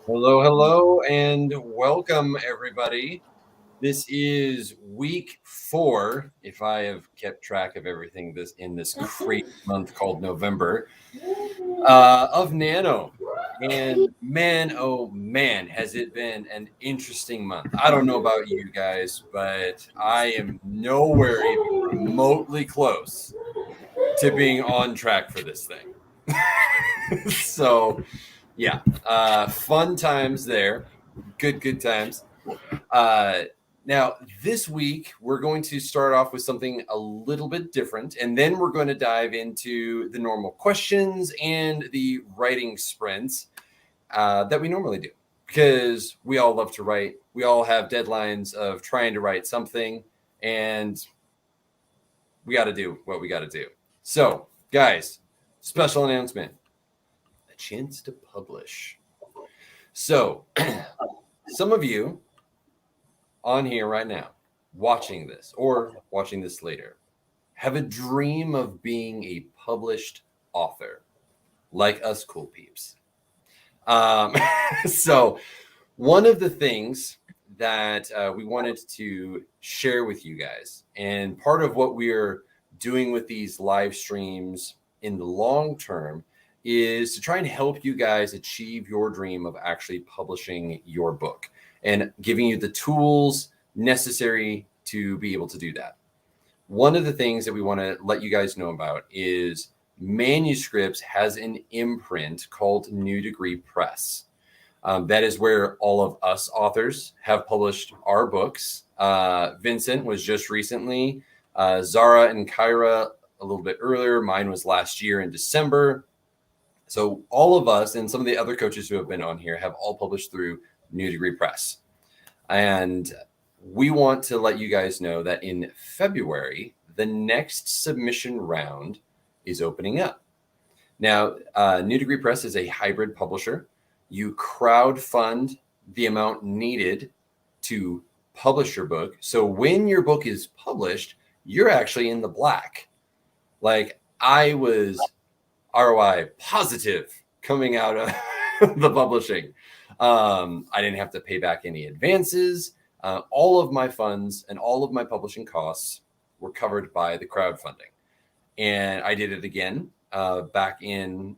Hello, hello, and welcome, everybody. This is week 4, if I have kept track of everything in this crazy month called November, of Nano. And man, oh man, has it been an interesting month. I don't know about you guys, but I am nowhere even remotely close to being on track for this thing. So, yeah, fun times there. Good times. Now, this week, we're going to start off with something a little bit different, and then we're going to dive into the normal questions and the writing sprints that we normally do, because we all love to write. We all have deadlines of trying to write something, and we got to do what we got to do. So, guys, special announcement, a chance to publish. So, some of you on here right now, watching this or watching this later, have a dream of being a published author, like us cool peeps. So one of the things that we wanted to share with you guys, and part of what we're doing with these live streams in the long term, is to try and help you guys achieve your dream of actually publishing your book and giving you the tools necessary to be able to do that. One of the things that we want to let you guys know about is Manuscripts has an imprint called New Degree Press. That is where all of us authors have published our books. Vincent was just recently, Zara and Kyra a little bit earlier. Mine was last year in December. So all of us and some of the other coaches who have been on here have all published through New Degree Press. And we want to let you guys know that in February, the next submission round is opening up. Now, New Degree Press is a hybrid publisher. You crowdfund the amount needed to publish your book. So when your book is published, you're actually in the black. Like, I was ROI positive coming out of the publishing. I didn't have to pay back any advances. All of my funds and all of my publishing costs were covered by the crowdfunding. And I did it again back in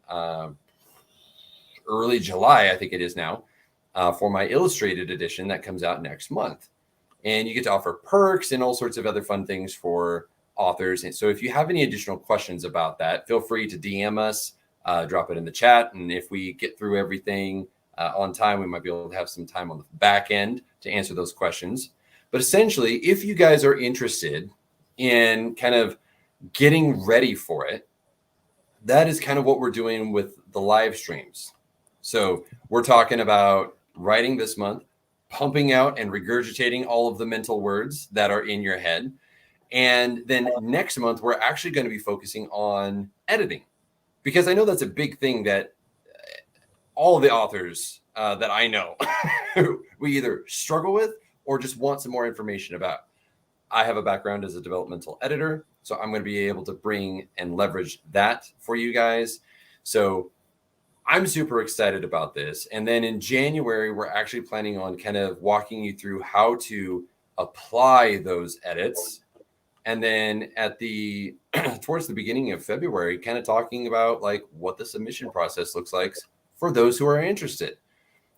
early July, I think it is now, for my illustrated edition that comes out next month. And you get to offer perks and all sorts of other fun things for authors. And so if you have any additional questions about that, feel free to DM us, drop it in the chat. And if we get through everything on time, we might be able to have some time on the back end to answer those questions. But essentially, if you guys are interested in kind of getting ready for it, that is kind of what we're doing with the live streams. So we're talking about writing this month, pumping out and regurgitating all of the mental words that are in your head. And then next month, we're actually going to be focusing on editing, because I know that's a big thing that all the authors that I know we either struggle with or just want some more information about. I have a background as a developmental editor, so I'm going to be able to bring and leverage that for you guys. So I'm super excited about this. And then in January, we're actually planning on kind of walking you through how to apply those edits. And then at the towards the beginning of February, kind of talking about like what the submission process looks like for those who are interested.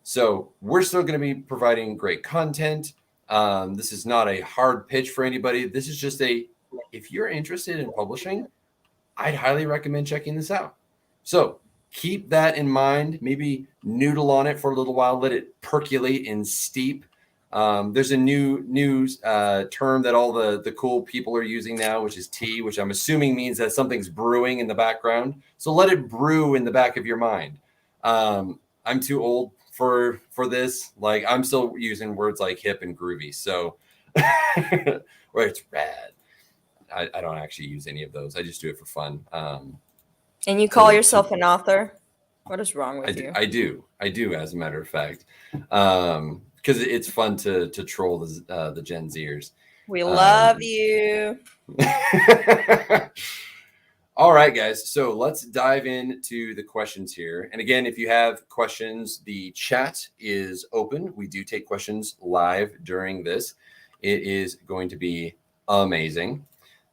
So we're still going to be providing great content. This is not a hard pitch for anybody. This is just if you're interested in publishing, I'd highly recommend checking this out. So keep that in mind. Maybe noodle on it for a little while. Let it percolate and steep. There's a new term that all the cool people are using now, which is tea, which I'm assuming means that something's brewing in the background. So let it brew in the back of your mind. I'm too old for this. Like, I'm still using words like hip and groovy. So where it's rad. I don't actually use any of those. I just do it for fun. And you call yourself an author? What is wrong with you? I do, as a matter of fact. Because it's fun to troll the Gen Zers. We love you. All right, guys. So let's dive into the questions here. And again, if you have questions, the chat is open. We do take questions live during this. It is going to be amazing.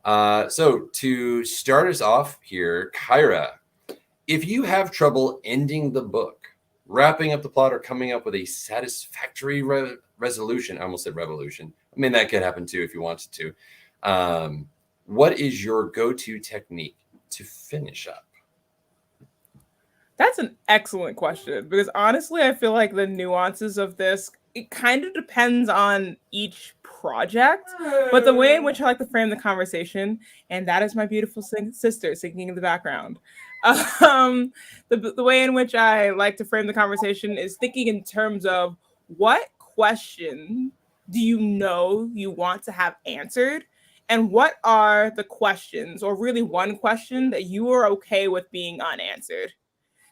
So to start us off here, Kyra, if you have trouble ending the book, wrapping up the plot, or coming up with a satisfactory resolution, I almost said revolution. I mean, that could happen too if you wanted to. What is your go-to technique to finish up? That's an excellent question, because honestly, I feel like the nuances of this, it kind of depends on each project, but the way in which I like to frame the conversation, and that is my beautiful sister singing in the background. The way in which I like to frame the conversation is thinking in terms of what question do you know you want to have answered? And what are the questions, or really one question, that you are okay with being unanswered?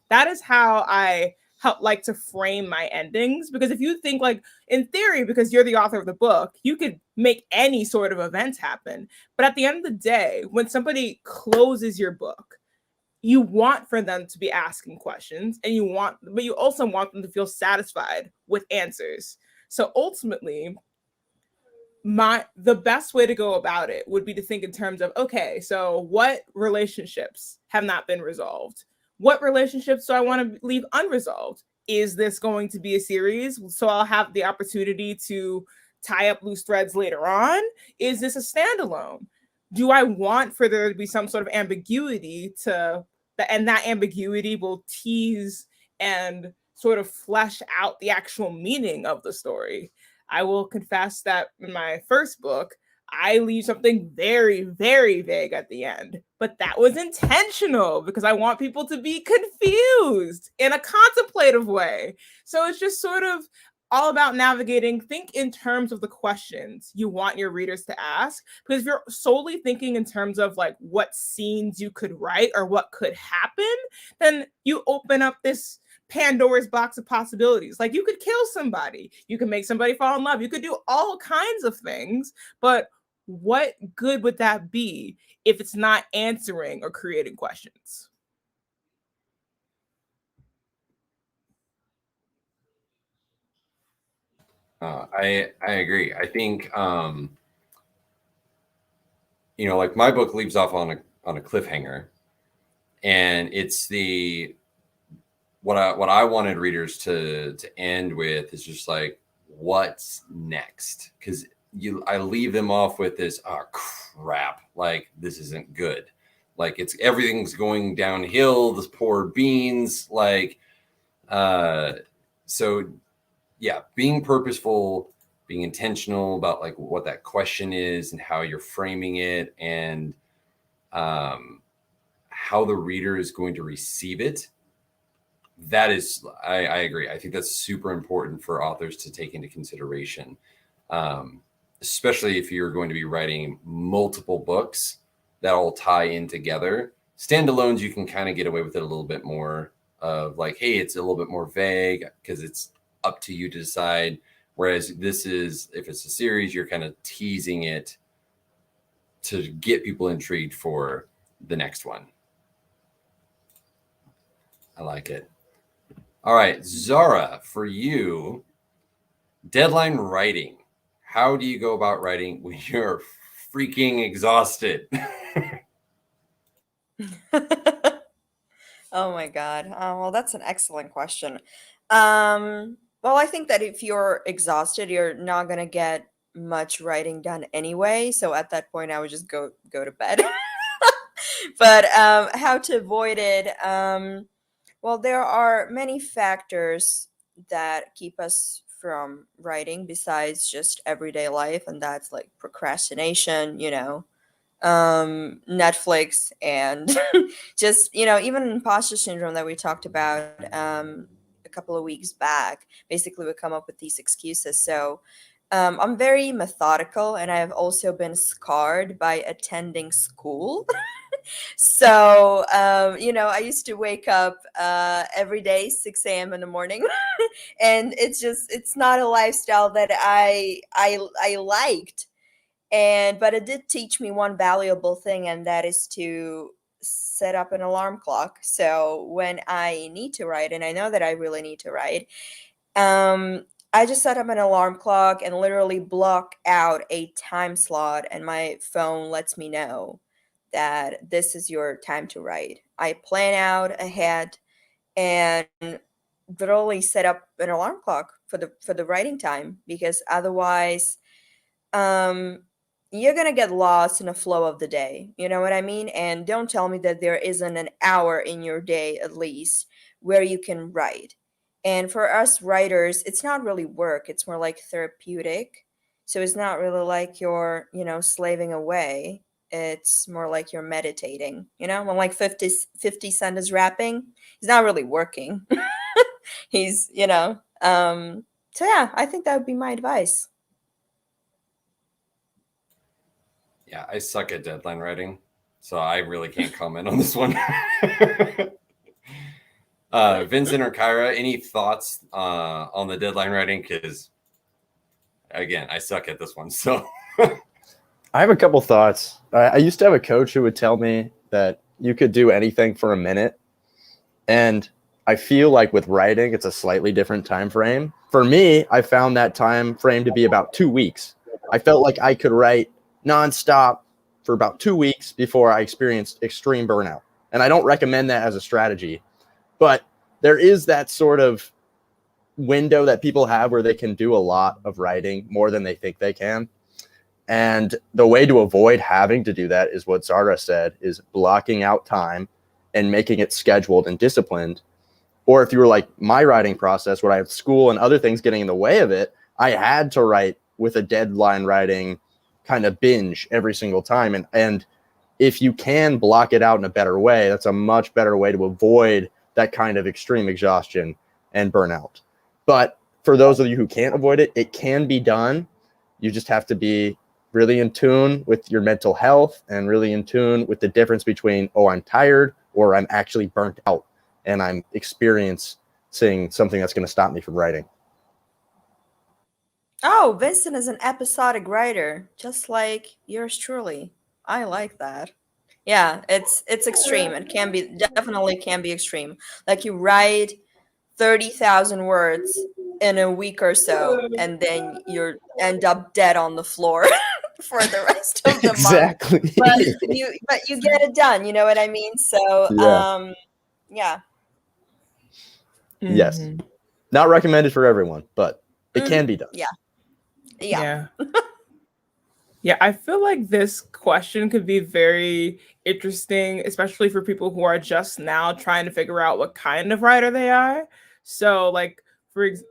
That is how I like to frame my endings. Because if you think, like, in theory, because you're the author of the book, you could make any sort of event happen. But at the end of the day, when somebody closes your book, you want for them to be asking questions, and but you also want them to feel satisfied with answers. So ultimately, the best way to go about it would be to think in terms of, okay, so what relationships have not been resolved? What relationships do I want to leave unresolved? Is this going to be a series? So I'll have the opportunity to tie up loose threads later on. Is this a standalone? Do I want for there to be some sort of ambiguity and that ambiguity will tease and sort of flesh out the actual meaning of the story? I will confess that in my first book, I leave something very, very vague at the end. But that was intentional, because I want people to be confused in a contemplative way. So it's just sort of all about navigating. Think in terms of the questions you want your readers to ask. Because if you're solely thinking in terms of like what scenes you could write or what could happen, then you open up this Pandora's box of possibilities. Like, you could kill somebody, you can make somebody fall in love, you could do all kinds of things, but what good would that be if it's not answering or creating questions? I agree. I think like my book leaves off on a cliffhanger, and it's what I wanted readers to end with is just like, what's next? Because I leave them off with this, oh crap, like this isn't good, like everything's going downhill, this poor beans, like so yeah, being purposeful, being intentional about like what that question is and how you're framing it, and how the reader is going to receive it. That is, I agree. I think that's super important for authors to take into consideration, especially if you're going to be writing multiple books that all tie in together. Standalones, you can kind of get away with it a little bit more of like, hey, it's a little bit more vague because it's up to you to decide. Whereas this is, if it's a series, you're kind of teasing it to get people intrigued for the next one. I like it. All right, Zara, for you, deadline writing. How do you go about writing when you're freaking exhausted? Oh my God. Well, that's an excellent question. Well, I think that if you're exhausted, you're not gonna get much writing done anyway. So at that point, I would just go to bed. But how to avoid it? Well, there are many factors that keep us from writing besides just everyday life, and that's like procrastination, Netflix, and just, even imposter syndrome that we talked about a couple of weeks back. Basically, we come up with these excuses. So I'm very methodical, and I've also been scarred by attending school. So, I used to wake up every day, 6 a.m. in the morning, and it's not a lifestyle that I liked. But it did teach me one valuable thing, and that is to set up an alarm clock. So when I need to write, and I know that I really need to write, I just set up an alarm clock and literally block out a time slot, and my phone lets me know that this is your time to write. I plan out ahead and literally set up an alarm clock for the writing time, because otherwise you're gonna get lost in the flow of the day. You know what I mean? And don't tell me that there isn't an hour in your day at least where you can write. And for us writers, it's not really work, it's more like therapeutic. So it's not really like you're, slaving away. It's more like you're meditating. When like 50 Cent is rapping, he's not really working. He's, so yeah, I think that would be my advice. Yeah, I suck at deadline writing, so I really can't comment on this one. Vincent or Kyra, any thoughts on the deadline writing? Because again, I suck at this one. So I have a couple thoughts. I used to have a coach who would tell me that you could do anything for a minute. And I feel like with writing, it's a slightly different time frame. For me, I found that time frame to be about 2 weeks. I felt like I could write nonstop for about 2 weeks before I experienced extreme burnout. And I don't recommend that as a strategy. But there is that sort of window that people have where they can do a lot of writing, more than they think they can. And the way to avoid having to do that is what Zara said, is blocking out time and making it scheduled and disciplined. Or if you were like my writing process, where I have school and other things getting in the way of it, I had to write with a deadline writing kind of binge every single time. And if you can block it out in a better way, that's a much better way to avoid that kind of extreme exhaustion and burnout. But for those of you who can't avoid it, it can be done. You just have to be really in tune with your mental health and really in tune with the difference between, oh, I'm tired, or I'm actually burnt out and I'm experiencing something that's going to stop me from writing. Oh, Vincent is an episodic writer, just like yours truly. I like that. Yeah, it's extreme. It definitely can be extreme. Like you write 30,000 words in a week or so, and then you end up dead on the floor for the rest of the Exactly. month. But you get it done. You know what I mean? So yeah. Yes. Mhm. Not recommended for everyone, but it can be done. Yeah. Yeah, I feel like this question could be very interesting, especially for people who are just now trying to figure out what kind of writer they are. So, first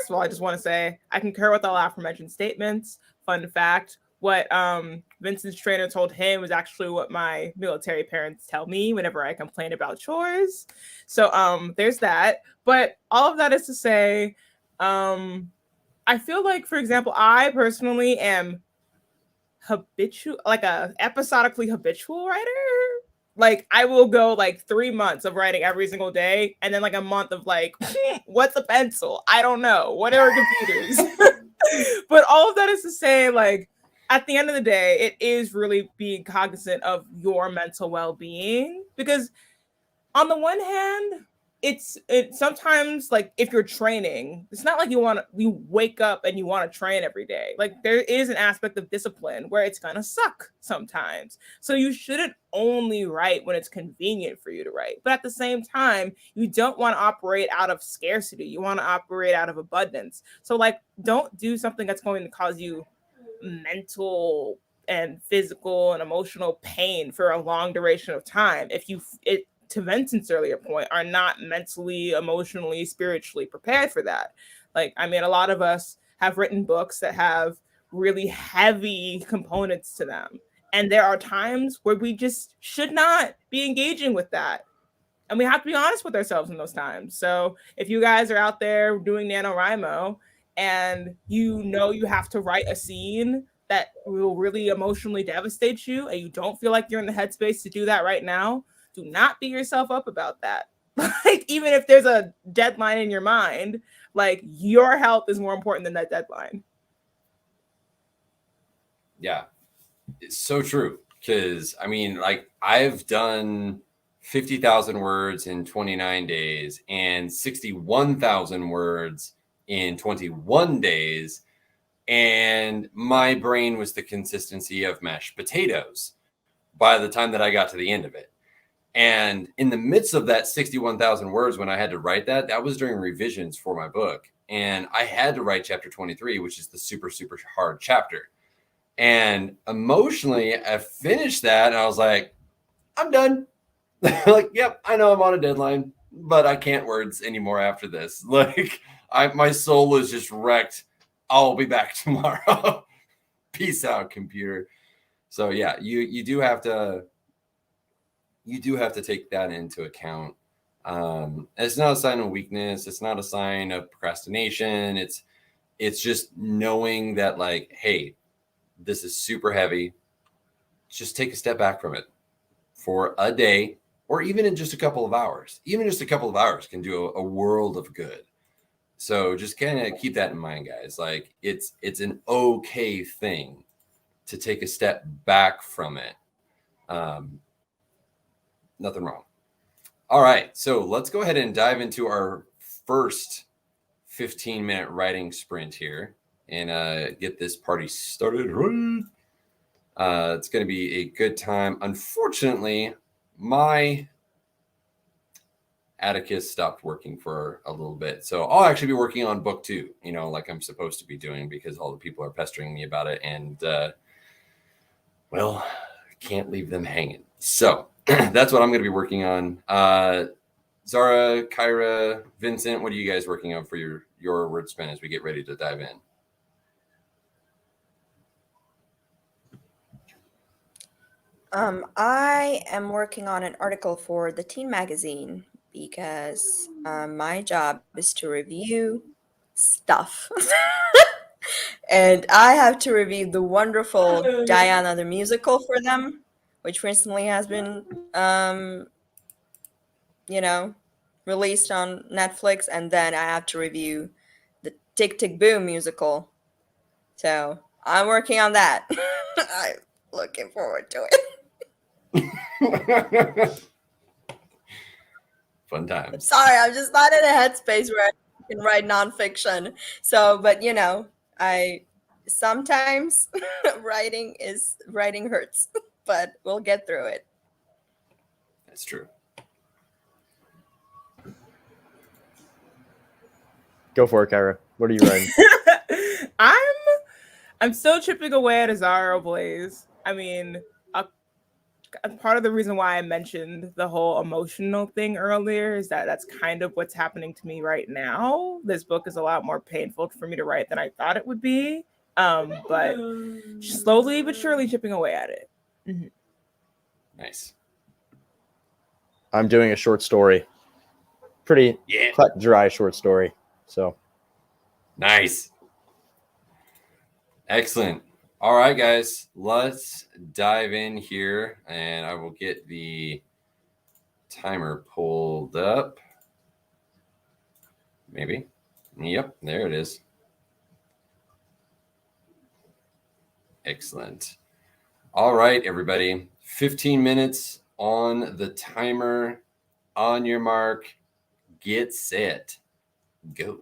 of all, I just want to say I concur with all aforementioned statements. Fun fact: what Vincent's trainer told him was actually what my military parents tell me whenever I complain about chores. So, there's that. But all of that is to say, I feel like, for example, I personally am episodically habitual writer. Like I will go like 3 months of writing every single day, and then like a month of like, what's a pencil? I don't know. What are computers? But all of that is to say, like, at the end of the day, it is really being cognizant of your mental well-being, because on the one hand, it's sometimes, like, if you're training, it's not like you wake up and you want to train every day. Like there is an aspect of discipline where it's gonna suck sometimes. So you shouldn't only write when it's convenient for you to write. But at the same time, you don't want to operate out of scarcity. You want to operate out of abundance. So like, don't do something that's going to cause you mental and physical and emotional pain for a long duration of time if to Vincent's earlier point, are not mentally, emotionally, spiritually prepared for that. Like, I mean, a lot of us have written books that have really heavy components to them. And there are times where we just should not be engaging with that. And we have to be honest with ourselves in those times. So if you guys are out there doing NaNoWriMo and you have to write a scene that will really emotionally devastate you, and you don't feel like you're in the headspace to do that right now, do not beat yourself up about that. Like, even if there's a deadline in your mind, like, your health is more important than that deadline. Yeah, it's so true. Because I mean, like, I've done 50,000 words in 29 days and 61,000 words in 21 days. And my brain was the consistency of mashed potatoes by the time that I got to the end of it. And in the midst of that 61,000 words, when I had to write that, that was during revisions for my book. And I had to write chapter 23, which is the super, super hard chapter. And emotionally, I finished that and I was like, I'm done. Like, yep, I know I'm on a deadline, but I can't words anymore after this. Like, my soul is just wrecked. I'll be back tomorrow. Peace out, computer. So yeah, you do have to take that into account. It's not a sign of weakness. It's not a sign of procrastination. It's just knowing that, like, hey, this is super heavy. Just take a step back from it for a day, or even in just a couple of hours. Even just a couple of hours can do a world of good. So just kind of keep that in mind, guys. Like, it's an okay thing to take a step back from it. Nothing wrong. All right, so let's go ahead and dive into our first 15-minute writing sprint here and get this party started. It's going to be a good time. Unfortunately, my Atticus stopped working for a little bit. So I'll actually be working on book 2, like I'm supposed to be doing, because all the people are pestering me about it. And, well, I can't leave them hanging. So that's what I'm going to be working on. Zara, Kyra, Vincent, what are you guys working on for your word spin as we get ready to dive in? I am working on an article for the teen magazine because my job is to review stuff. And I have to review the wonderful Diana the musical for them, which recently has been, released on Netflix. And then I have to review the Tick Tick Boom musical. So I'm working on that. I'm looking forward to it. Fun times. Sorry, I'm just not in a headspace where I can write nonfiction. So, but I sometimes writing hurts, but we'll get through it. That's true. Go for it, Kyra. What are you writing? I'm still chipping away at a Zara Blaze. I mean, part of the reason why I mentioned the whole emotional thing earlier is that that's kind of what's happening to me right now. This book is a lot more painful for me to write than I thought it would be. But slowly but surely chipping away at it. Mm-hmm. Nice. I'm doing a short story. Pretty cut, dry short story. So nice. Excellent. All right, guys, let's dive in here, and I will get the timer pulled up. Maybe. Yep, there it is. Excellent. All right, everybody. 15 minutes on the timer. On your mark. Get set. Go.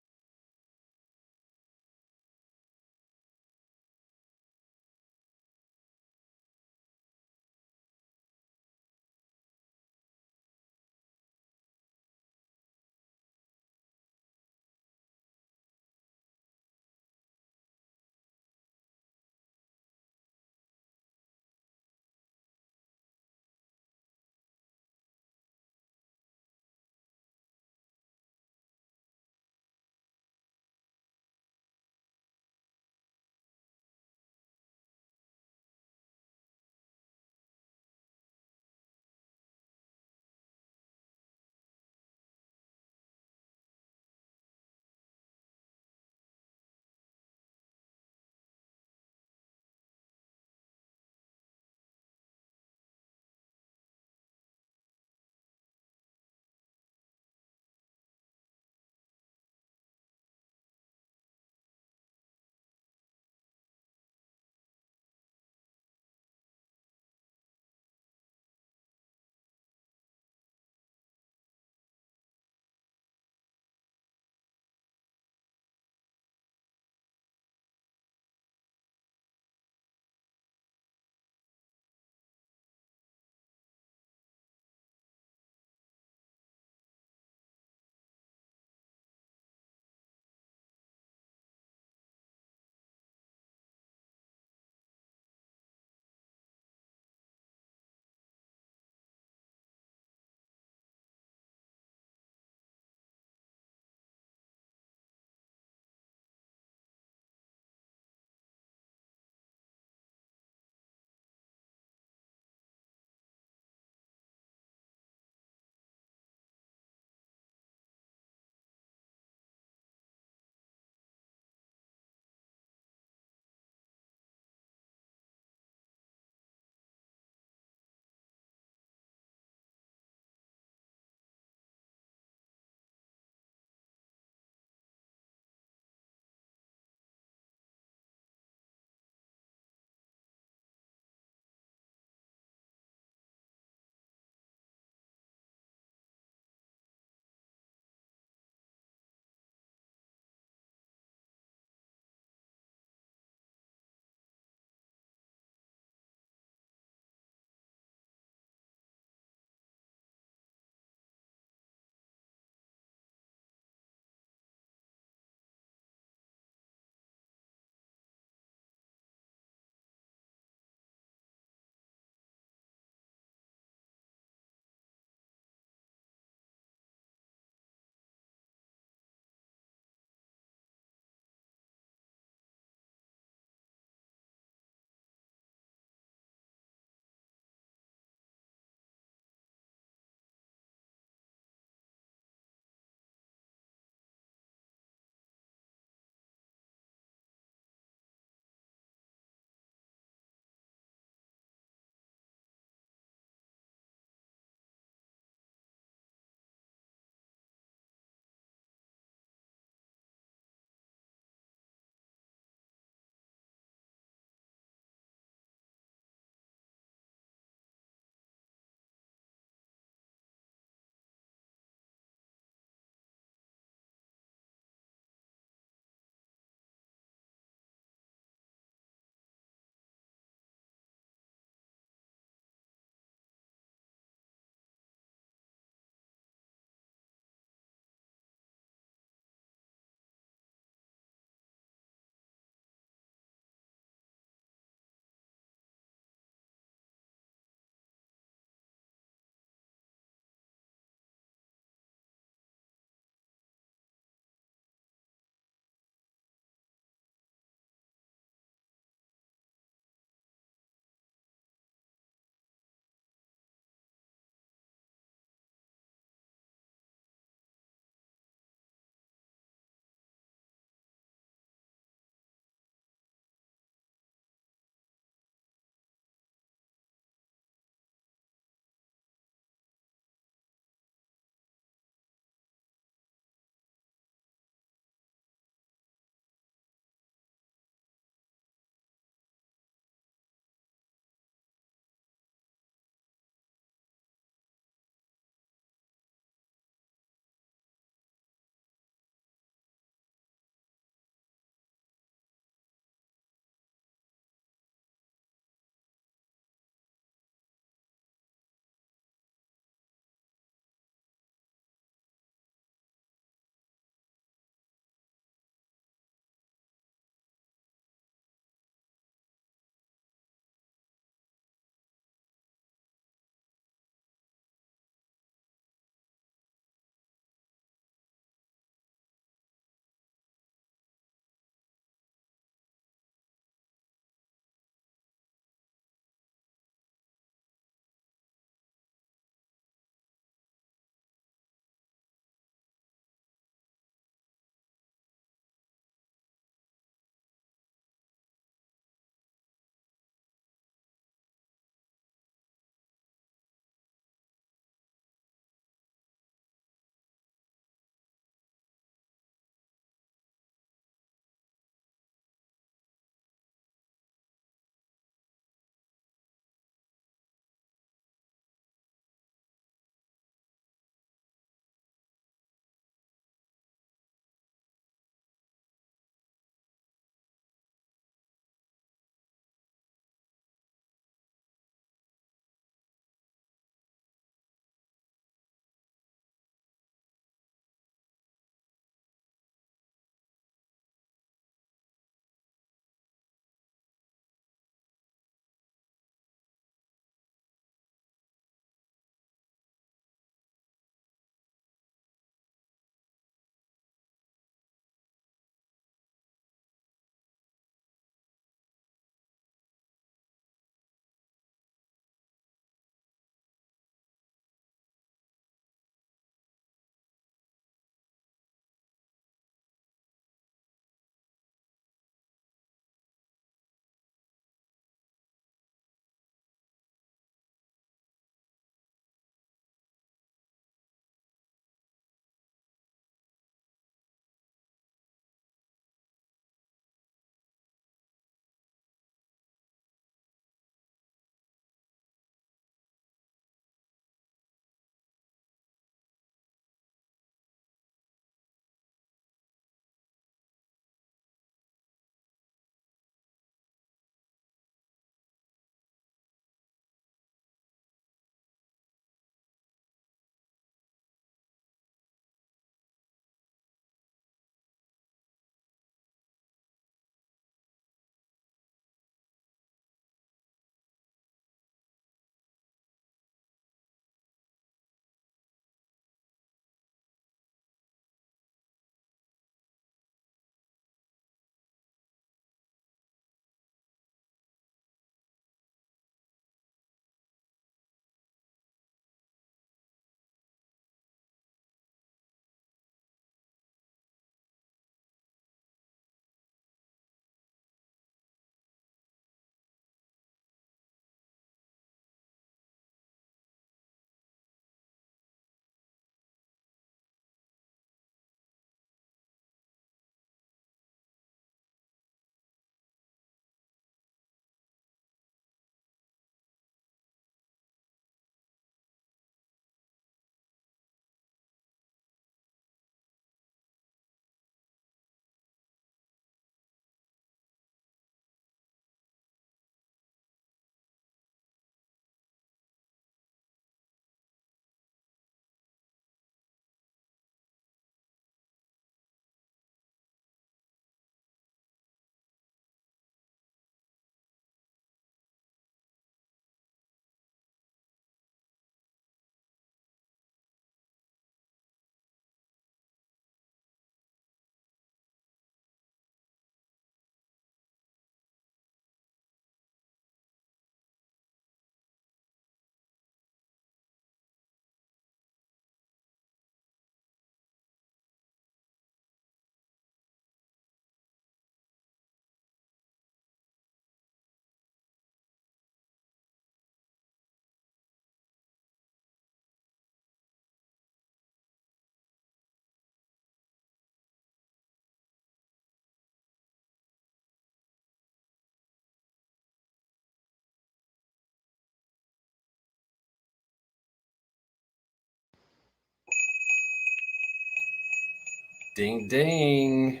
Ding, ding.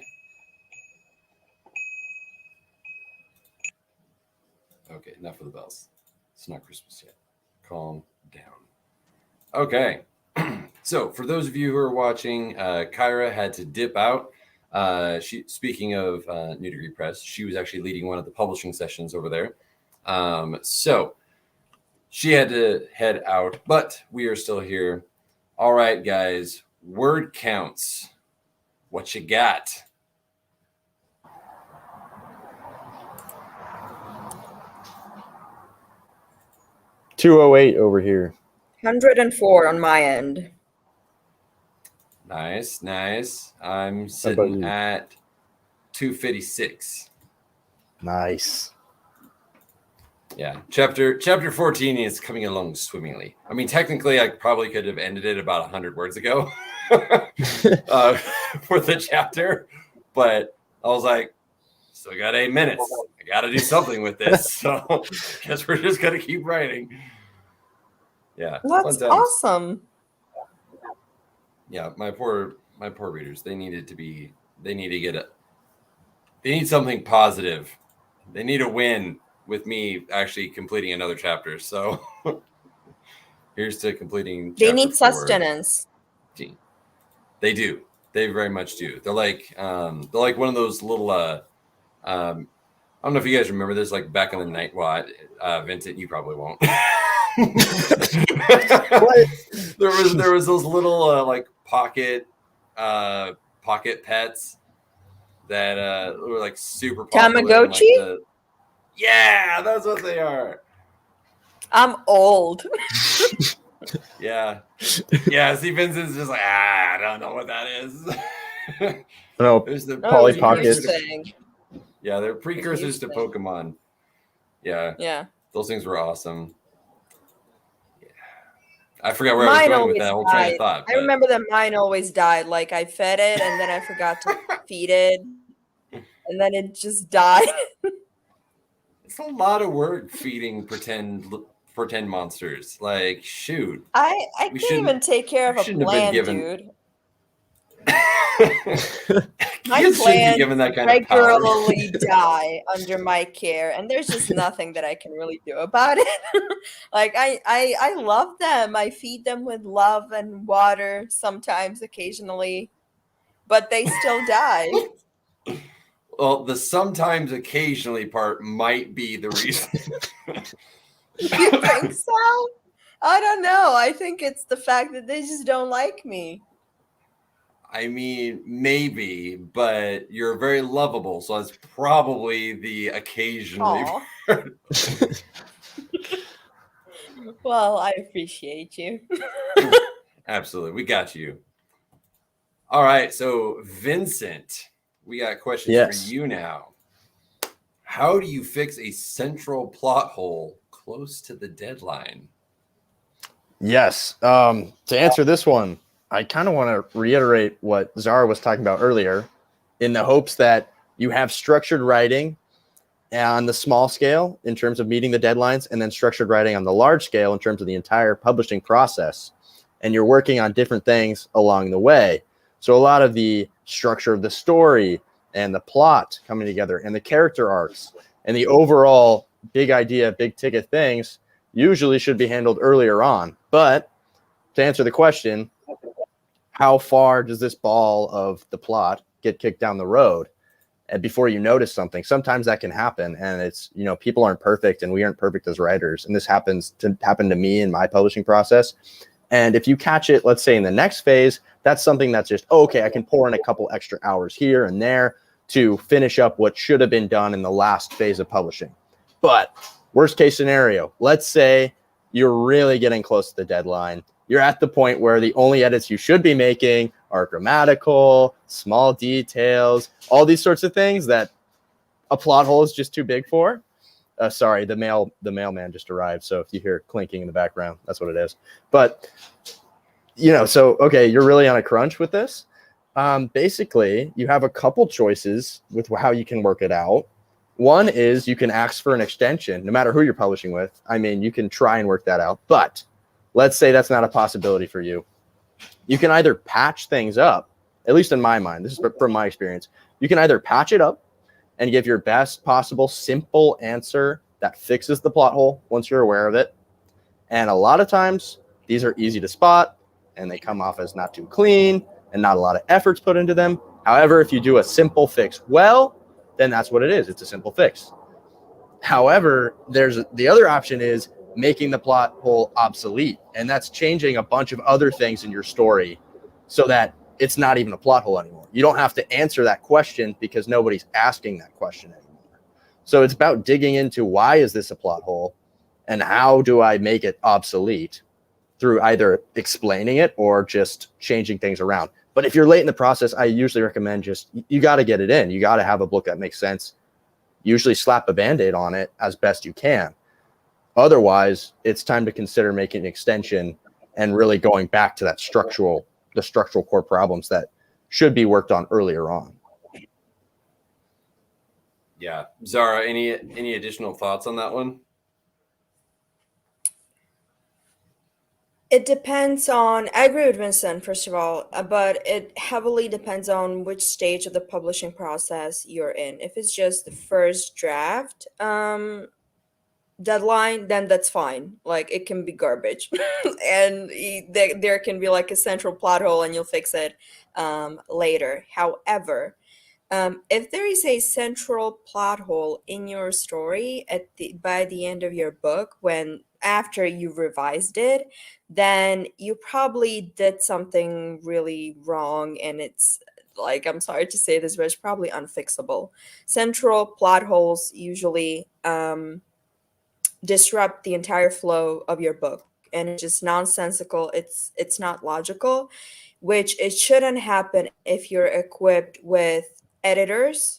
Okay, enough of the bells. It's not Christmas yet. Calm down. Okay. So for those of you who are watching, Kyra had to dip out. Speaking of New Degree Press, she was actually leading one of the publishing sessions over there. So she had to head out, but we are still here. All right, guys, word counts. What you got? $208 over here. 104 on my end. Nice, nice. I'm about sitting you? at 256. Nice. Yeah, chapter 14 is coming along swimmingly. I mean, technically, I probably could have ended it about 100 words ago for the chapter, but I was like, still got 8 minutes. I got to do something with this, so I guess we're just gonna keep writing. Yeah, That's fun times. awesome. Yeah, my poor readers. They need something positive. They need a win with me actually completing another chapter. So here's to completing. They need 4. sustenance. They do. They very much do. They're like one of those little I don't know if you guys remember this, like back in the night. Well, Vincent, you probably won't. There was those little like pocket pets that were like super popular. Tamagotchi? Yeah, that's what they are. I'm old. Yeah. See, Vincent's just like, I don't know what that is. No, There's the Polly Pockets. Pockets. Yeah, they're precursors to Pokemon. Yeah. Those things were awesome. Yeah. I forgot where I was going with that whole train of thought. I remember that mine always died. Like I fed it and then I forgot to feed it. And then it just died. It's a lot of work feeding pretend monsters. Like, shoot. I can't even take care of a plant, dude. My plants regularly die under my care, and there's just nothing that I can really do about it. Like I love them. I feed them with love and water sometimes, occasionally, but they still die. Well, the sometimes occasionally part might be the reason. You think so? I don't know. I think it's the fact that they just don't like me. I mean, maybe, but you're very lovable, so that's probably the occasionally part. Well, I appreciate you. Absolutely. We got you. All right. So, Vincent, we got questions for you now. How do you fix a central plot hole close to the deadline? Yes. To answer this one, I kind of want to reiterate what Zara was talking about earlier, in the hopes that you have structured writing on the small scale in terms of meeting the deadlines, and then structured writing on the large scale in terms of the entire publishing process. And you're working on different things along the way. So a lot of the structure of the story and the plot coming together and the character arcs and the overall big idea, big ticket things usually should be handled earlier on. But to answer the question, how far does this ball of the plot get kicked down the road? And before you notice something, sometimes that can happen. And it's, people aren't perfect and we aren't perfect as writers. And this happen to me in my publishing process. And if you catch it, let's say in the next phase, that's something that's just, okay, I can pour in a couple extra hours here and there to finish up what should have been done in the last phase of publishing. But worst case scenario, let's say you're really getting close to the deadline. You're at the point where the only edits you should be making are grammatical, small details, all these sorts of things that a plot hole is just too big for. Sorry, the mailman just arrived. So if you hear clinking in the background, that's what it is. But, so, okay, you're really on a crunch with this. Basically, you have a couple choices with how you can work it out. One is you can ask for an extension, no matter who you're publishing with. I mean, you can try and work that out. But let's say that's not a possibility for you. You can either patch things up at least in my mind, this is from my experience, you can either patch it up and give your best possible simple answer that fixes the plot hole once you're aware of it. And a lot of times these are easy to spot and they come off as not too clean and not a lot of efforts put into them. However, if you do a simple fix well, then that's what it is. It's a simple fix. However, there's the other option is making the plot hole obsolete. And that's changing a bunch of other things in your story so that it's not even a plot hole anymore. You don't have to answer that question because nobody's asking that question anymore. So it's about digging into why is this a plot hole and how do I make it obsolete through either explaining it or just changing things around. But if you're late in the process, I usually recommend you got to get it in. You got to have a book that makes sense. Usually slap a Band-Aid on it as best you can. Otherwise, it's time to consider making an extension and really going back to the structural core problems that should be worked on earlier on. Yeah. Zara, any additional thoughts on that one? It depends on, I agree with Vincent, first of all, but it heavily depends on which stage of the publishing process you're in. If it's just the first draft deadline, then that's fine. Like, it can be garbage. And there can be like a central plot hole and you'll fix it later. However, if there is a central plot hole in your story by the end of your book, after you revised it, then you probably did something really wrong, and it's like, I'm sorry to say this, but it's probably unfixable. Central plot holes usually disrupt the entire flow of your book, and it's just nonsensical. It's not logical, which it shouldn't happen if you're equipped with editors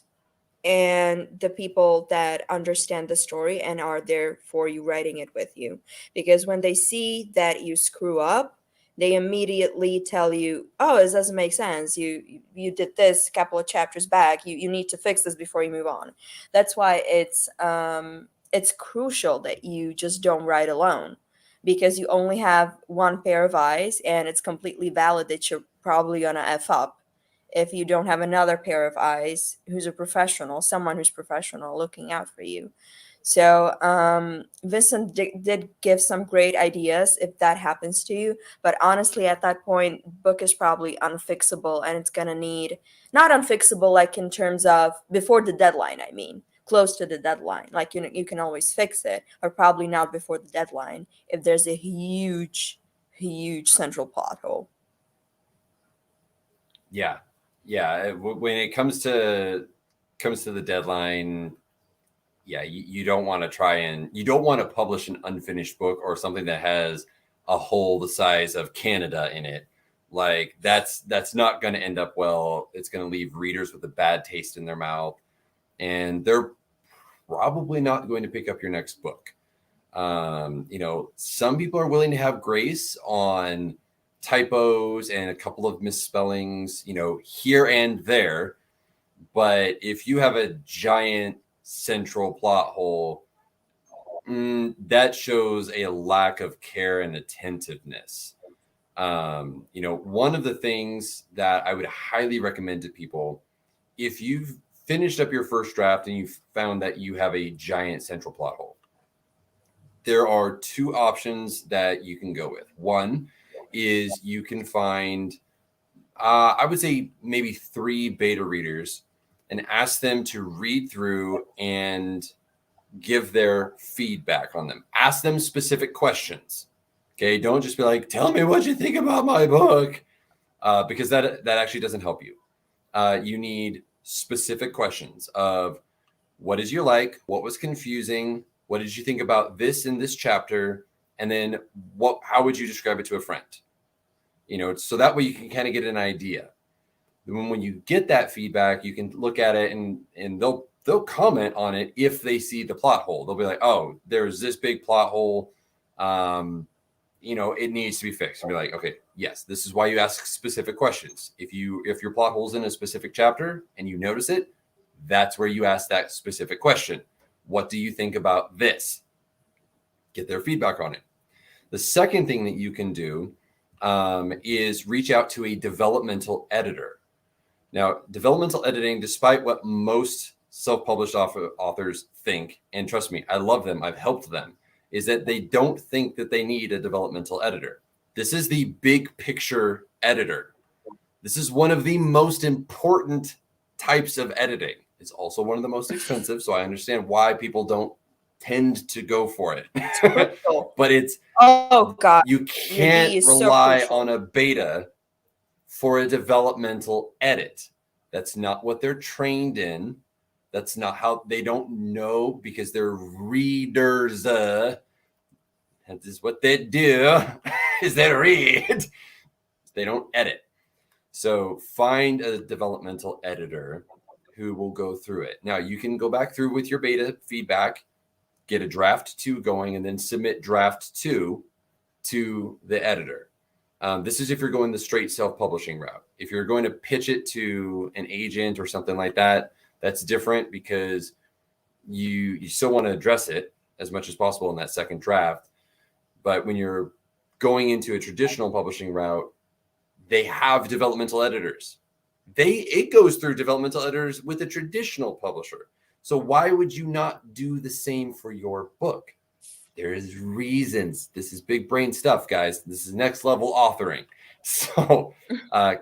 and the people that understand the story and are there for you, writing it with you. Because when they see that you screw up, they immediately tell you, oh, this doesn't make sense. You did this a couple of chapters back. You need to fix this before you move on. That's why it's crucial that you just don't write alone, because you only have one pair of eyes, and it's completely valid that you're probably gonna F up if you don't have another pair of eyes someone who's professional looking out for you. So Vincent did give some great ideas if that happens to you, but honestly at that point, book is probably unfixable, and it's gonna need, not unfixable like in terms of before the deadline, I mean close to the deadline, like you can always fix it, or probably not before the deadline if there's a huge central plot hole. Yeah, when it comes to the deadline, yeah, you don't want to publish an unfinished book or something that has a hole the size of Canada in it. Like, that's not going to end up well. It's going to leave readers with a bad taste in their mouth, and they're probably not going to pick up your next book. Some people are willing to have grace on typos and a couple of misspellings, here and there. But if you have a giant central plot hole, that shows a lack of care and attentiveness. One of the things that I would highly recommend to people, if you've finished up your first draft and you've found that you have a giant central plot hole, there are two options that you can go with. One is you can find, I would say maybe 3 beta readers and ask them to read through and give their feedback on them. Ask them specific questions. Okay, don't just be like, tell me what you think about my book, because that actually doesn't help you. You need specific questions of, what did you like? What was confusing? What did you think about this in this chapter? And then how would you describe it to a friend? So that way you can kind of get an idea. When you get that feedback, you can look at it and they'll comment on it if they see the plot hole. They'll be like, oh, there's this big plot hole. It needs to be fixed. And be like, okay, yes, this is why you ask specific questions. If your plot hole's in a specific chapter and you notice it, that's where you ask that specific question. What do you think about this? Get their feedback on it. The second thing that you can do is reach out to a developmental editor. Now, developmental editing, despite what most self-published authors think, and trust me, I love them, I've helped them, is that they don't think that they need a developmental editor. This is the big picture editor. This is one of the most important types of editing. It's also one of the most expensive, so I understand why people don't tend to go for it. But it's, oh god, you can't rely on a beta for a developmental edit. That's not what they're trained in. That's not how, they don't know, because they're readers. That is what they do, is they read. They don't edit. So find a developmental editor who will go through it. Now, you can go back through with your beta feedback, get a draft 2 going, and then submit draft 2 to the editor. This is if you're going the straight self-publishing route. If you're going to pitch it to an agent or something like that, that's different, because you still want to address it as much as possible in that second draft. But when you're going into a traditional publishing route, they have developmental editors. It goes through developmental editors with a traditional publisher. So why would you not do the same for your book? There is reasons. This is big brain stuff, guys. This is next level authoring. So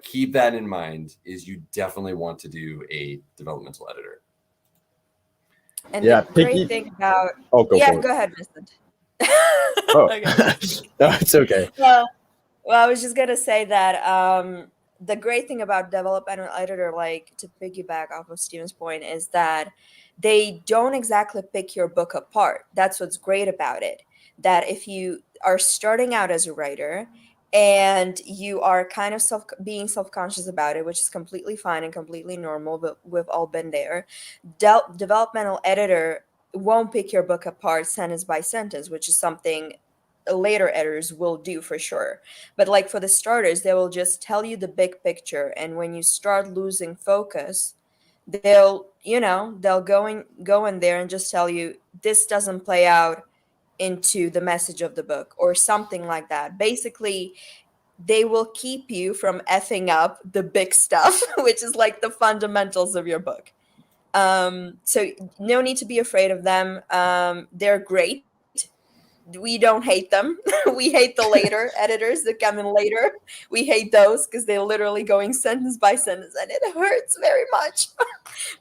keep that in mind, is you definitely want to do a developmental editor. And the great thing about... Oh, go ahead, Vincent. Oh, no, it's okay. Well, I was just going to say that the great thing about developmental editor, like to piggyback off of Steven's point, is that they don't exactly pick your book apart. That's what's great about it. That if you are starting out as a writer and you are kind of being self-conscious about it, which is completely fine and completely normal, but we've all been there, developmental editor won't pick your book apart sentence by sentence, which is something later editors will do for sure. But like for the starters, they will just tell you the big picture, and when you start losing focus, they'll go in there and just tell you this doesn't play out into the message of the book or something like that. Basically, they will keep you from effing up the big stuff, which is like the fundamentals of your book. So no need to be afraid of them. They're great. We don't hate them. We hate the later editors that come in later. We hate those because they're literally going sentence by sentence, and it hurts very much.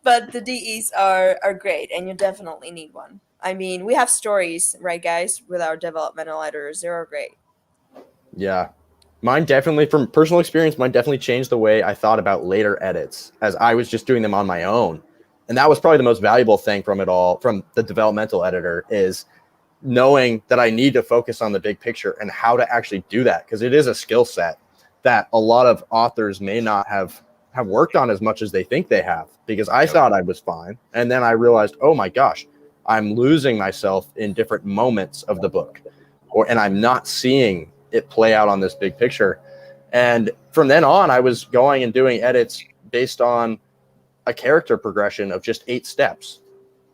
But the DEs are great, and you definitely need one. I mean, we have stories, right, guys, with our developmental editors. They're great. Yeah. Mine definitely, from personal experience, changed the way I thought about later edits, as I was just doing them on my own. And that was probably the most valuable thing from it all, from the developmental editor, is knowing that I need to focus on the big picture and how to actually do that, because it is a skill set that a lot of authors may not have worked on as much as they think they have, because I thought I was fine. And then I realized, oh my gosh, I'm losing myself in different moments of the book, and I'm not seeing it play out on this big picture. And from then on, I was going and doing edits based on a character progression of just 8 steps.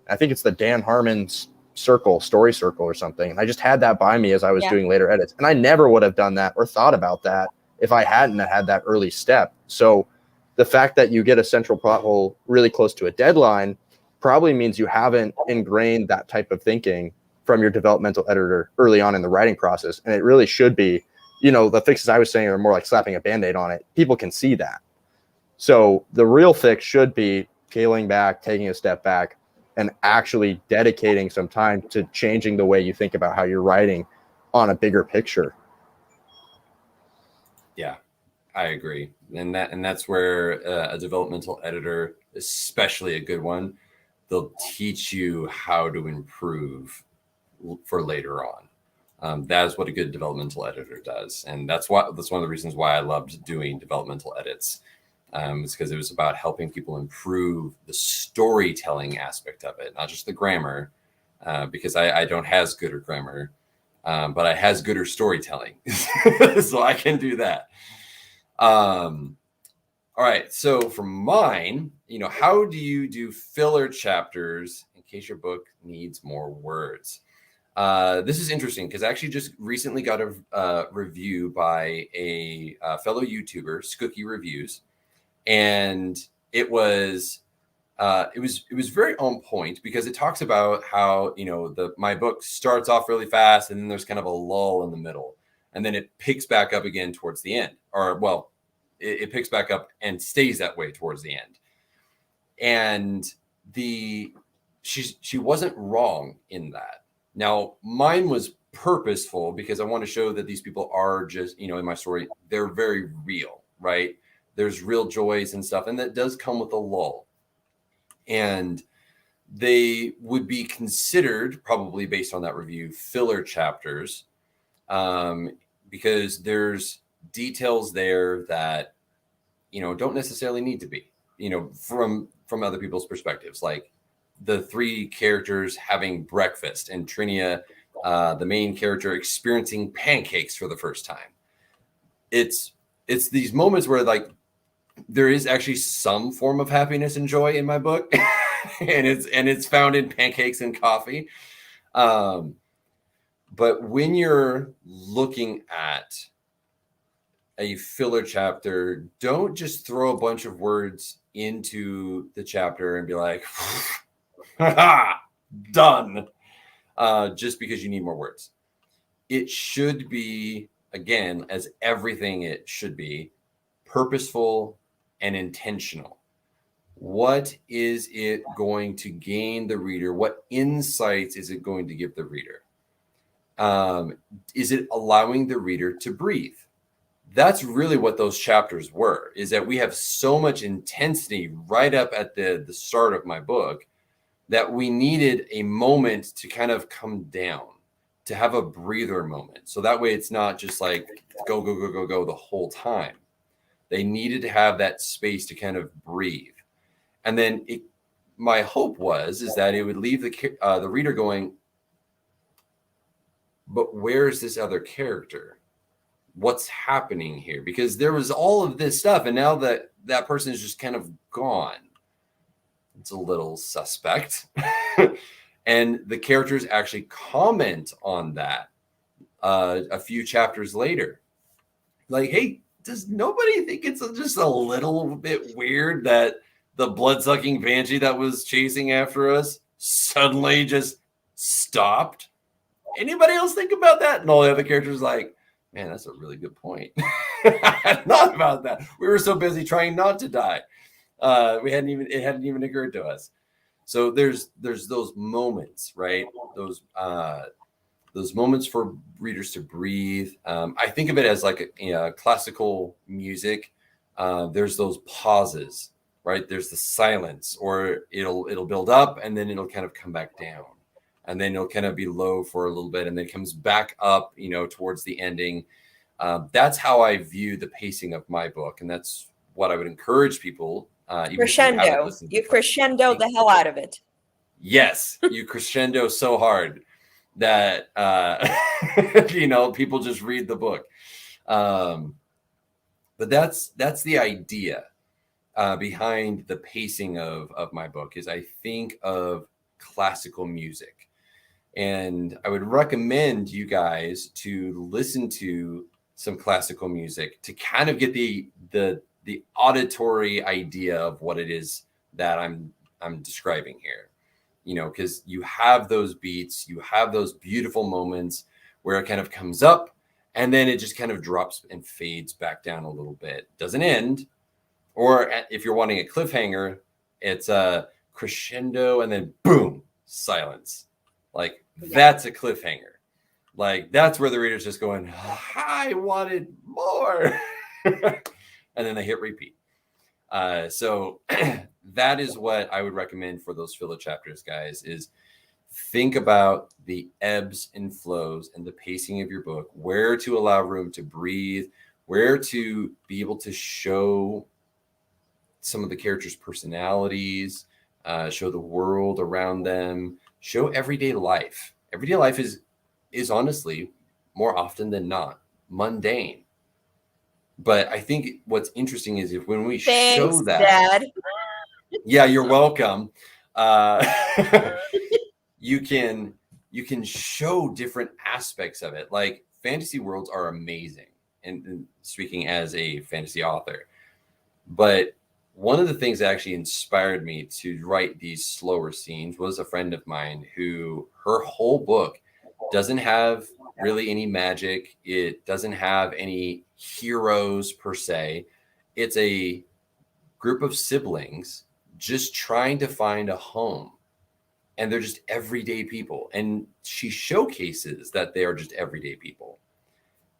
I think it's the Dan Harmon's story circle or something. And I just had that by me as I was doing later edits. And I never would have done that or thought about that if I hadn't had that early step. So the fact that you get a central plot hole really close to a deadline probably means you haven't ingrained that type of thinking from your developmental editor early on in the writing process. And it really should be, the fixes I was saying are more like slapping a Band-Aid on it. People can see that. So the real fix should be scaling back, taking a step back, and actually dedicating some time to changing the way you think about how you're writing on a bigger picture. Yeah, I agree. And that's where a developmental editor, especially a good one, they'll teach you how to improve for later on. That is what a good developmental editor does. And that's one of the reasons why I loved doing developmental edits. It's because it was about helping people improve the storytelling aspect of it, not just the grammar, because I don't has gooder grammar, but I has gooder storytelling. So I can do that. All right. So for mine, how do you do filler chapters in case your book needs more words? This is interesting because I actually just recently got a review by a fellow YouTuber, Skooky Reviews. and it was very on point because it talks about how, you know, my book starts off really fast and then there's kind of a lull in the middle, and then it picks back up again towards the end, or well, it picks back up and stays that way towards the end. And she wasn't wrong in that. Now, mine was purposeful because I want to show that these people are just, you know, in my story, they're very real, right? There's real joys and stuff, and that does come with a lull. And they would be considered, probably based on that review, filler chapters, because there's details there that, you know, don't necessarily need to be, you know, from other people's perspectives, like the 3 characters having breakfast and Trinia, the main character, experiencing pancakes for the first time. It's these moments where, like, there is actually some form of happiness and joy in my book, and it's found in pancakes and coffee. But when you're looking at a filler chapter, don't just throw a bunch of words into the chapter and be like, done, just because you need more words. It should be, again, as everything it should be, purposeful and intentional. What is it going to gain the reader? What insights is it going to give the reader? Is it allowing the reader to breathe? That's really what those chapters were, is that we have so much intensity right up at the start of my book that we needed a moment to kind of come down, to have a breather moment. So that way it's not just like go, go, go, go, go the whole time. They needed to have that space to kind of breathe. And then my hope is that it would leave the reader going, but where's this other character? What's happening here? Because there was all of this stuff, and now that person is just kind of gone. It's a little suspect. And the characters actually comment on that a few chapters later. Like, hey, does nobody think it's just a little bit weird that the blood-sucking banshee that was chasing after us suddenly just stopped? Anybody else think about that? And all the other characters like, man, that's a really good point. I hadn't thought about that. We were so busy trying not to die. It hadn't even occurred to us. So there's those moments, right? Those moments for readers to breathe. I think of it as like classical music. There's those pauses, right? There's the silence, or it'll build up and then it'll kind of come back down. And then it'll kind of be low for a little bit, and then it comes back up, you know, towards the ending. That's how I view the pacing of my book, and that's what I would encourage people. Crescendo. You crescendo the hell out of it. Yes, you crescendo so hard that you know, people just read the book. But that's the idea behind the pacing of my book. Is I think of classical music. And I would recommend you guys to listen to some classical music to kind of get the auditory idea of what it is that I'm describing here. You know, because you have those beats, you have those beautiful moments where it kind of comes up and then it just kind of drops and fades back down a little bit. Doesn't end. Or if you're wanting a cliffhanger, it's a crescendo and then boom, silence. Like, that's a cliffhanger. Like, that's where the reader's just going, I wanted more. And then they hit repeat. So that is what I would recommend for those filler chapters, guys, is think about the ebbs and flows and the pacing of your book, where to allow room to breathe, where to be able to show some of the characters' personalities, show the world around them, show everyday life. Everyday life is honestly, more often than not, mundane. But I think what's interesting is when we show that, Dad. Yeah, you're welcome. You can show different aspects of it. Like, fantasy worlds are amazing, and speaking as a fantasy author, but one of the things that actually inspired me to write these slower scenes was a friend of mine who her whole book doesn't have really any magic. It doesn't have any heroes per se. It's a group of siblings just trying to find a home. And they're just everyday people. And she showcases that they are just everyday people.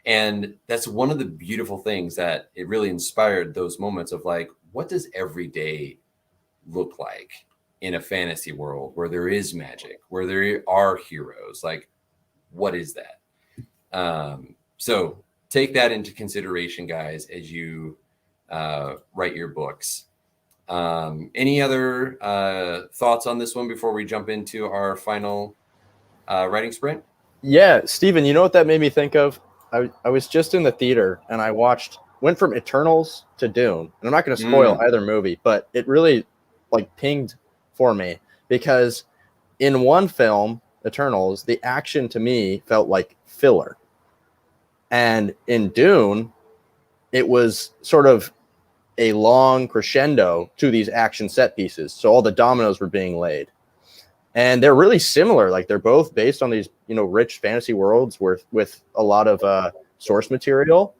And that's one of the beautiful things that it really inspired those moments of like, what does every day look like in a fantasy world where there is magic, where there are heroes? Like, what is that? So take that into consideration, guys, as you write your books. Any other thoughts on this one before we jump into our final writing sprint? Yeah, Steven, you know what that made me think of? I was just in the theater and I went from Eternals to Dune. And I'm not going to spoil either movie, but it really like pinged for me because in one film, Eternals, the action to me felt like filler. And in Dune, it was sort of a long crescendo to these action set pieces. So all the dominoes were being laid. And they're really similar. Like they're both based on these, rich fantasy worlds with a lot of source material.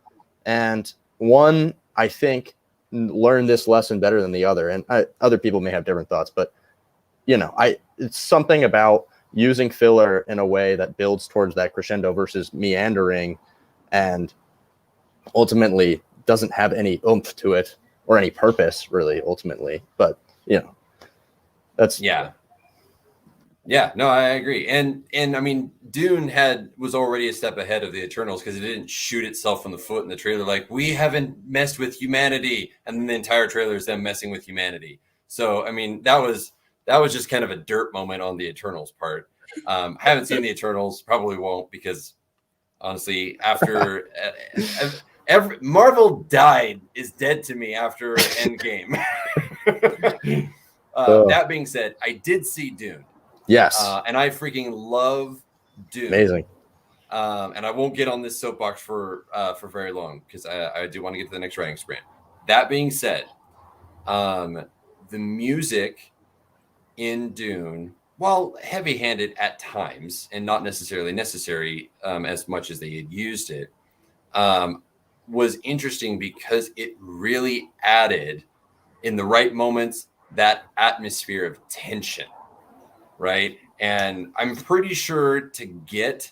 And one, I think, learned this lesson better than the other. And other people may have different thoughts, but it's something about using filler in a way that builds towards that crescendo versus meandering and ultimately doesn't have any oomph to it or any purpose really ultimately. But, that's Yeah, no, I agree. And I mean, Dune was already a step ahead of the Eternals because it didn't shoot itself in the foot in the trailer. Like, we haven't messed with humanity. And then the entire trailer is them messing with humanity. So, I mean, that was just kind of a dirt moment on the Eternals part. I haven't seen the Eternals, probably won't, because honestly, after Marvel is dead to me after Endgame. That being said, I did see Dune. Yes. And I freaking love Dune. Amazing. And I won't get on this soapbox for very long because I do want to get to the next writing sprint. That being said, the music in Dune, while heavy-handed at times and not necessarily necessary as much as they had used it, was interesting because it really added, in the right moments, that atmosphere of tension. Right. And I'm pretty sure to get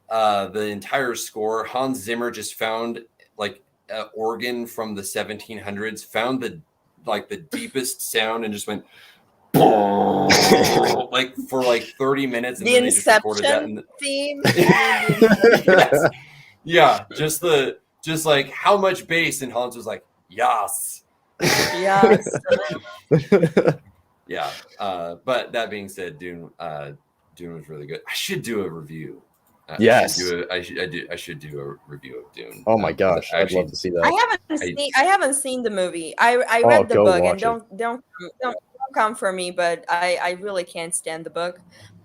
the entire score, Hans Zimmer just found like an organ from the 1700s, found the deepest sound and just went like for like 30 minutes. And the then they just recorded that in theme. Yes. Yeah. Just like how much bass, and Hans was like, yes. Yes. Yeah, but that being said, Dune was really good. I should do a review. Yes, I should do a review of Dune. Oh my gosh, I'd love to see that. I haven't seen the movie. I read the book, and don't come for me, but I really can't stand the book.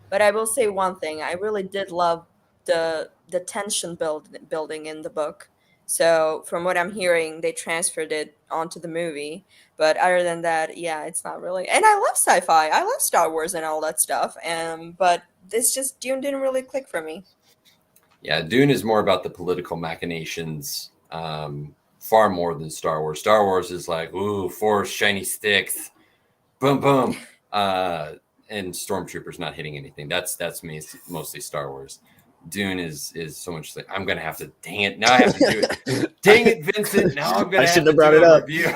But I will say one thing: I really did love the tension building in the book. So from what I'm hearing, they transferred it onto the movie. But other than that, yeah, it's not really. And I love sci-fi. I love Star Wars and all that stuff. But this just Dune didn't really click for me. Yeah, Dune is more about the political machinations, far more than Star Wars. Star Wars is like, ooh, 4 shiny sticks, boom, boom, and stormtroopers not hitting anything. That's mostly Star Wars. Dune is so much like, I'm gonna have to, dang it, now I have to do it. Dang it, Vincent, now I'm gonna have to do a review.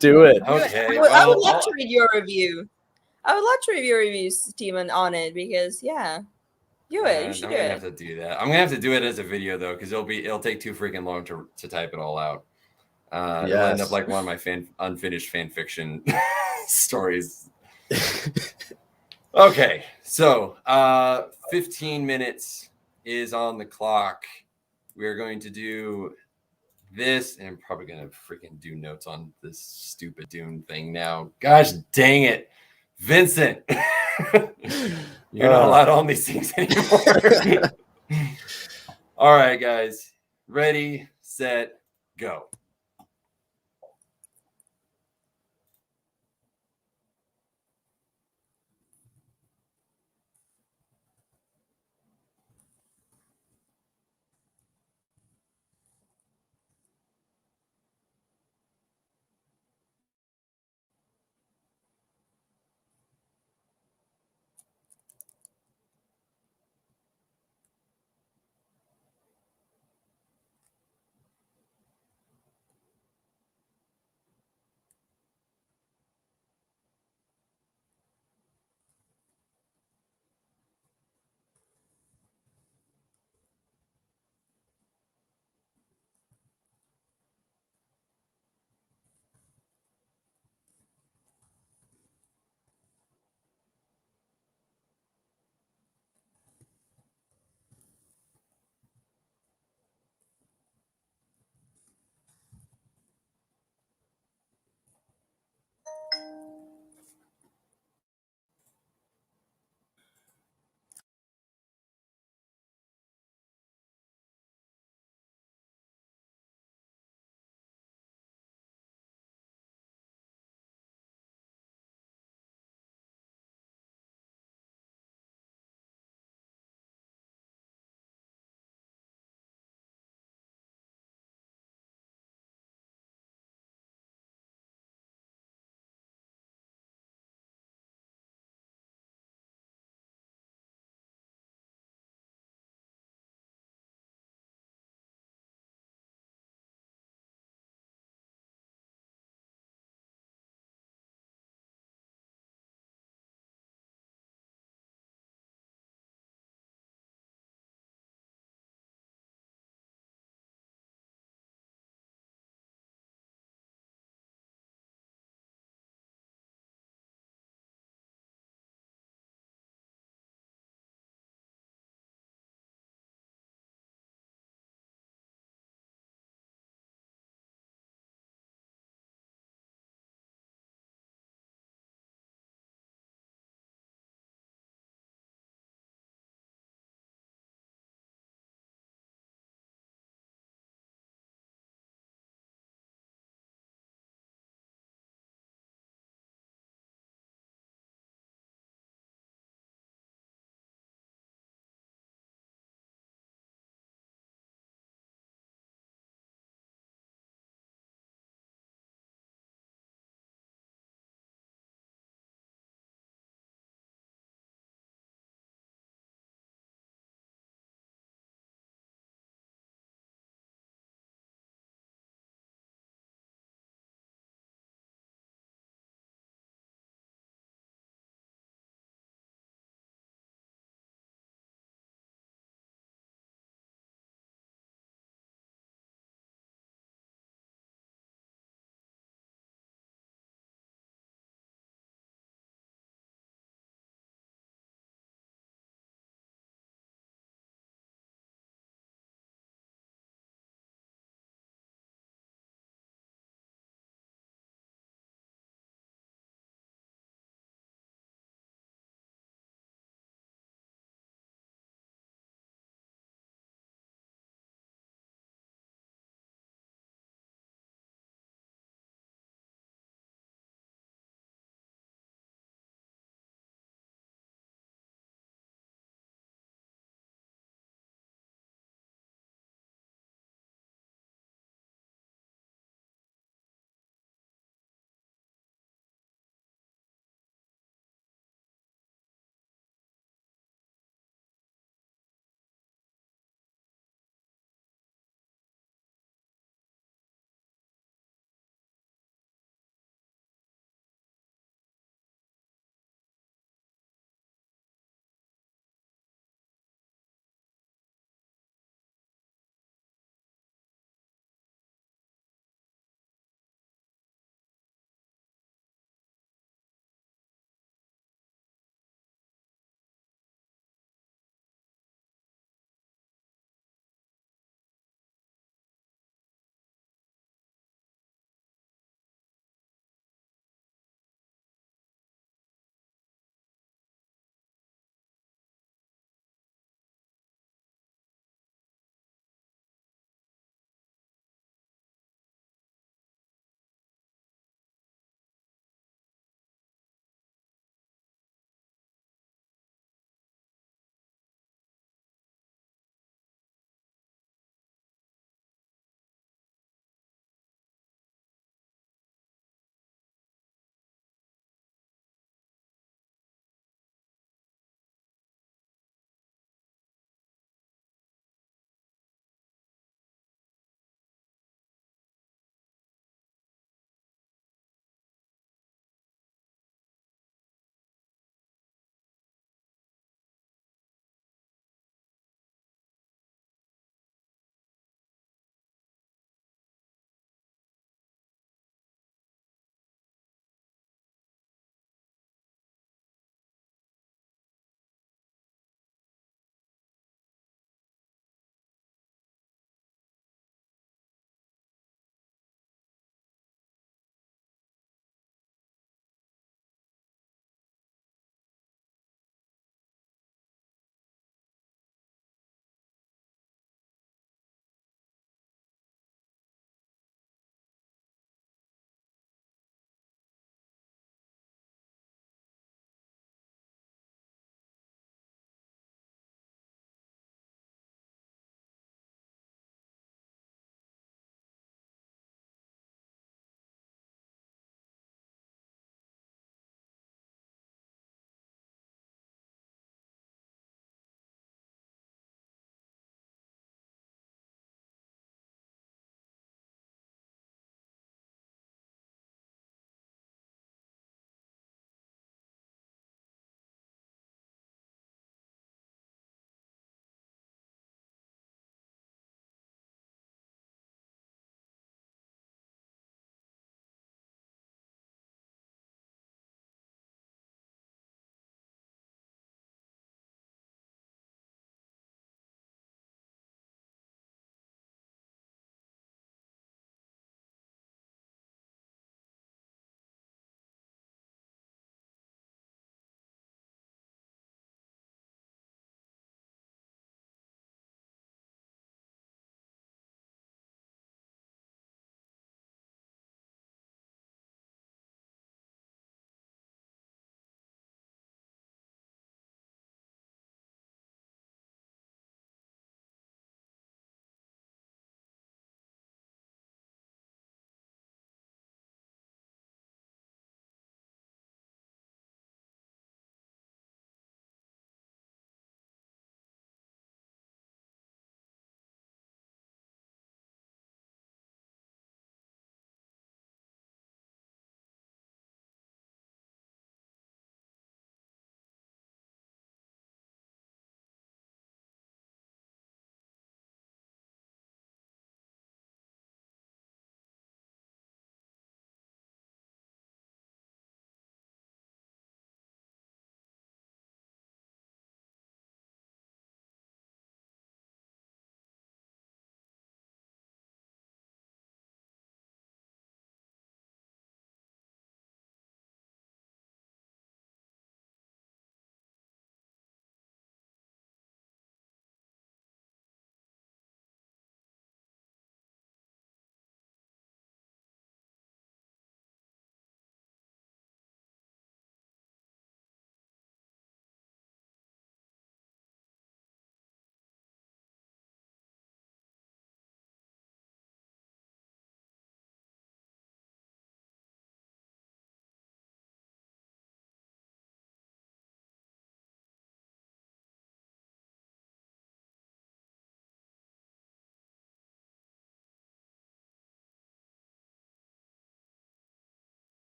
Do it. Okay. I would love to read your review. I would love to read your review, Steven, on it because you should I'm do gonna it. have to do that. I'm gonna have to do it as a video though, because it'll take too freaking long to type it all out. It'll end up like one of my unfinished fan fiction stories. Okay, so 15 minutes is on the clock. We're going to do this, and I'm probably gonna freaking do notes on this stupid Dune thing now. Gosh dang it, Vincent. You're not allowed on these things anymore. All right, guys. Ready, set, go.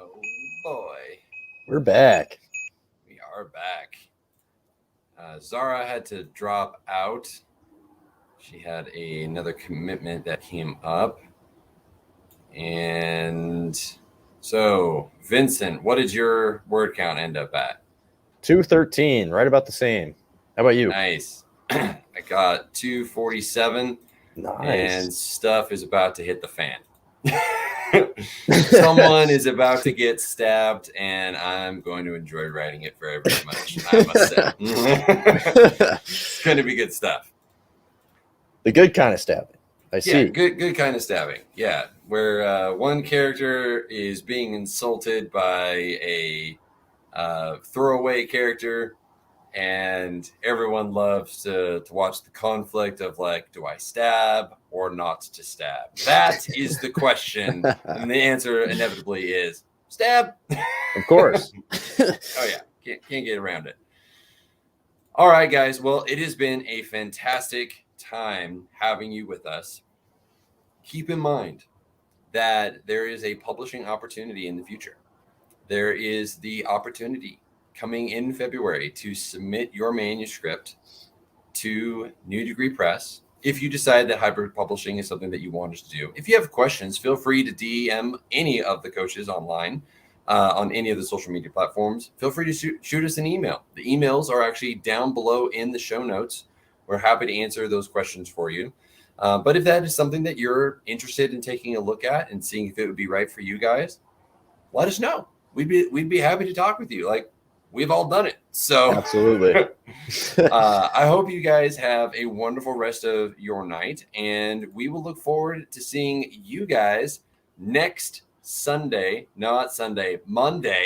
Oh boy, We're back. we are back. Zara had to drop out. She had another commitment that came up. And so, Vincent, what did your word count end up at? 213, right about the same. How about you? Nice. I got 247, Nice. and stuff is about to hit the fan. Someone is about to get stabbed, and I'm going to enjoy writing it very, very much, I must say. It's going to be good stuff. The good kind of stabbing. I see. Yeah, good kind of stabbing. Yeah, where one character is being insulted by a throwaway character, and everyone loves to watch the conflict of like, do I stab or not to stab? That is the question, and the answer inevitably is stab. Of course. Oh yeah, can't get around it. All right, guys. Well, it has been a fantastic time having you with us. Keep in mind that there is a publishing opportunity in the future. There is the opportunity coming in February to submit your manuscript to New Degree Press. If you decide that hybrid publishing is something that you want us to do, if you have questions, feel free to DM any of the coaches online on any of the social media platforms. Feel free to shoot us an email. The emails are actually down below in the show notes. We're happy to answer those questions for you. But if that is something that you're interested in taking a look at and seeing if it would be right for you guys, let us know. We'd be happy to talk with you. Like, we've all done it. So Absolutely. I hope you guys have a wonderful rest of your night, and we will look forward to seeing you guys next Sunday. Not Sunday, Monday.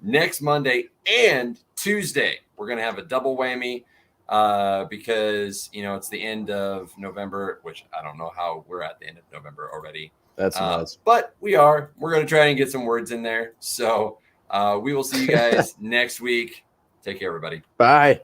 Next Monday and Tuesday. We're going to have a double whammy because, it's the end of November, which I don't know how we're at the end of November already. That's nuts. But we're going to try and get some words in there. So we will see you guys next week. Take care, everybody. Bye.